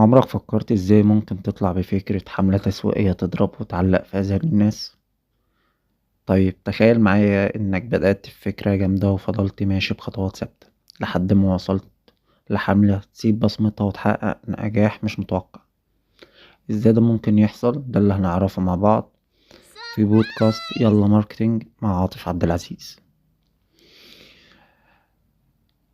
عمرك فكرت ازاي ممكن تطلع بفكرة حملة تسويقية تضرب وتعلق في أذهان الناس؟ طيب تخيل معايا إنك بدأت بفكرة جامدة وفضلت ماشي بخطوات ثابتة لحد ما وصلت لحملة تسيب بصمتها وتحقق نجاح مش متوقع. ازاي ده ممكن يحصل؟ ده اللي هنعرفه مع بعض في بودكاست يلا ماركتينج مع عاطف عبد العزيز.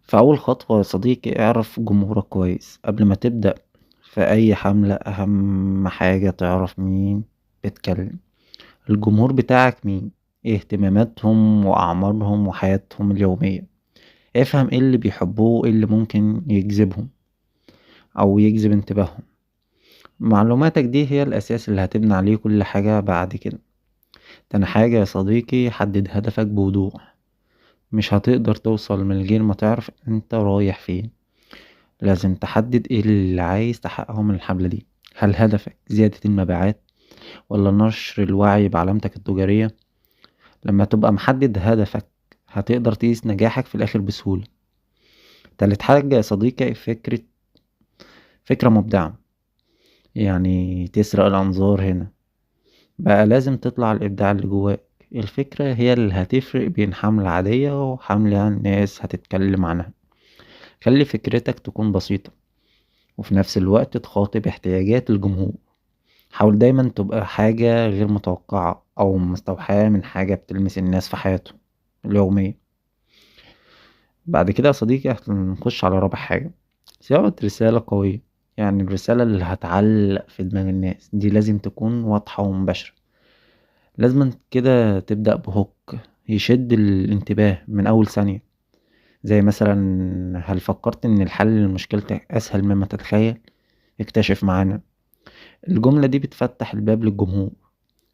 فأول خطوة يا صديقي اعرف جمهورك كويس قبل ما تبدأ في أي حملة. أهم حاجة تعرف مين بيتكلم، الجمهور بتاعك مين، ايه اهتماماتهم واعمارهم وحياتهم اليومية. افهم ايه اللي بيحبوه وايه اللي ممكن يجذبهم او يجذب انتباههم. معلوماتك دي هي الاساس اللي هتبني عليه كل حاجة بعد كده. تاني حاجة يا صديقي حدد هدفك بوضوح. مش هتقدر توصل من غير ما تعرف انت رايح فين. لازم تحدد ايه اللي عايز تحققه من الحملة دي. هل هدفك زيادة المبيعات ولا نشر الوعي بعلامتك التجارية؟ لما تبقى محدد هدفك هتقدر تقيس نجاحك في الآخر بسهولة. تالت حاجة يا صديقي فكرة مبدعة، يعني تسرق الأنظار هنا. بقى لازم تطلع الإبداع اللي جواك. الفكرة هي اللي هتفرق بين حملة عادية وحملة الناس هتتكلم عنها. خلي فكرتك تكون بسيطة وفي نفس الوقت تخاطب احتياجات الجمهور. حاول دايما تبقى حاجة غير متوقعة أو مستوحاة من حاجة بتلمس الناس في حياتهم اليومية. بعد كده يا صديقي هنخش على رابع حاجة، صياغة رسالة قوية. يعني الرسالة اللي هتعلق في دماغ الناس دي لازم تكون واضحة ومباشرة. لازم كده تبدأ بهوك يشد الانتباه من أول ثانية. زي مثلا هل فكرت إن الحل لمشكلتك أسهل مما تتخيل؟ اكتشف معانا. الجملة دي بتفتح الباب للجمهور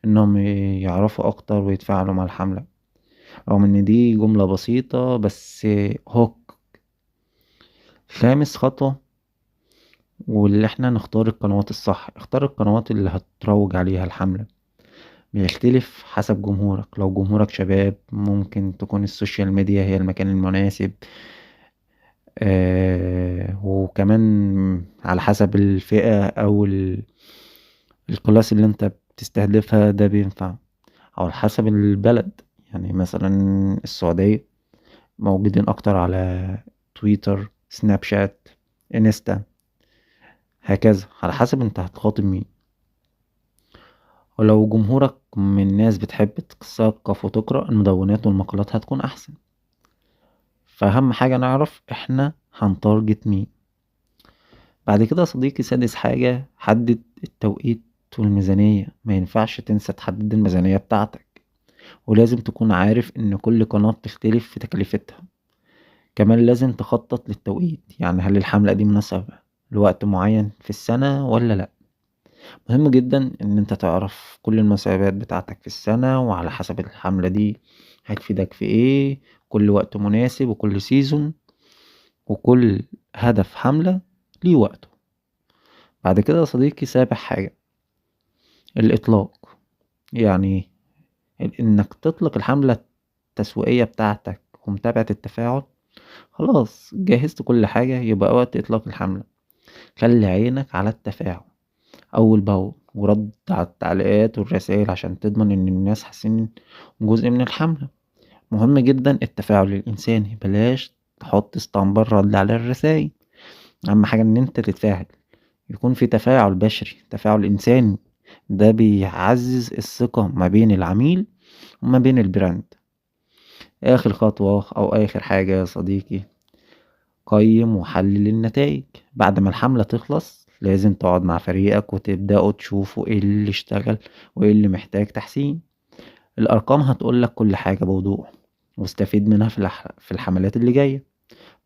إنهم يعرفوا أكتر ويتفاعلوا مع الحملة، رغم إن دي جملة بسيطة بس هوك. خامس خطوة واللي احنا نختار القنوات الصح. اختار القنوات اللي هتروج عليها الحملة. بيختلف حسب جمهورك. لو جمهورك شباب ممكن تكون السوشيال ميديا هي المكان المناسب. وكمان على حسب الفئة او الكلاس اللي انت بتستهدفها ده بينفع، او على حسب البلد. يعني مثلا السعودية موجودين اكتر على تويتر، سناب شات، انستا، هكذا على حسب انت هتخاطب مين. ولو جمهورك من ناس بتحب تثقف وتقرأ، المدونات والمقالات هتكون أحسن. فأهم حاجة نعرف احنا هنتارجت مين. بعد كده يا صديقي سادس حاجة حدد التوقيت والميزانية. ما ينفعش تنسى تحدد الميزانية بتاعتك، ولازم تكون عارف ان كل قناة بتختلف في تكلفتها. كمان لازم تخطط للتوقيت، يعني هل الحملة دي مناسبة لوقت معين في السنة ولا لأ. مهم جدا ان انت تعرف كل المسابقات بتاعتك في السنة، وعلى حسب الحملة دي هتفيدك في ايه. كل وقت مناسب وكل سيزون وكل هدف حملة ليه وقته. بعد كده يا صديقي سابع حاجة الإطلاق. يعني انك تطلق الحملة التسويقية بتاعتك ومتابعة التفاعل. خلاص جهزت كل حاجة، يبقى وقت إطلاق الحملة. خلي عينك على التفاعل أول بأول ورد على التعليقات والرسائل عشان تضمن إن الناس حاسين جزء من الحملة. مهم جدا التفاعل الإنساني، بلاش تحط اسطمبة رد على الرسايل. أهم حاجة إن أنت تتفاعل، يكون في تفاعل بشري، تفاعل إنساني. ده بيعزز الثقة ما بين العميل وما بين البراند. آخر خطوة أو آخر حاجة يا صديقي، قيم وحلل النتائج. بعد ما الحملة تخلص لازم تقعد مع فريقك وتبدأوا تشوفوا ايه اللي اشتغل وايه اللي محتاج تحسين. الأرقام هتقولك كل حاجة بوضوح، واستفيد منها في الحملات اللي جاية.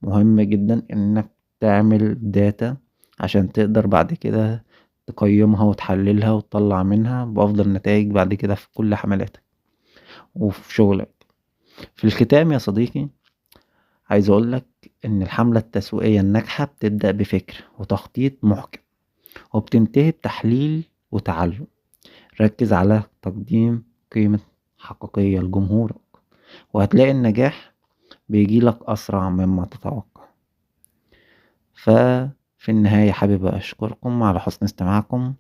مهم جدا انك تعمل داتا عشان تقدر بعد كده تقيمها وتحللها وتطلع منها بأفضل نتائج بعد كده في كل حملاتك وفي شغلك. في الختام يا صديقي عايز أقولك إن الحملة التسويقية الناجحة بتبدأ بفكر وتخطيط محكم، وبتنتهي بتحليل وتعلم. ركز على تقديم قيمة حقيقية لجمهورك، وهتلاقي النجاح بيجيلك أسرع مما تتوقع. ففي في النهاية حابب أشكركم على حسن استماعكم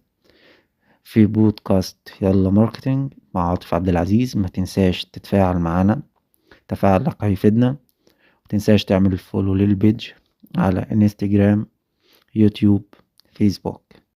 في بودكاست يلا ماركتينج مع عاطف عبد العزيز. ما تنساش تتفاعل معنا، تفاعلك هيفيدنا. متنساش تعمل فولو للبيج على انستجرام، يوتيوب، فيسبوك.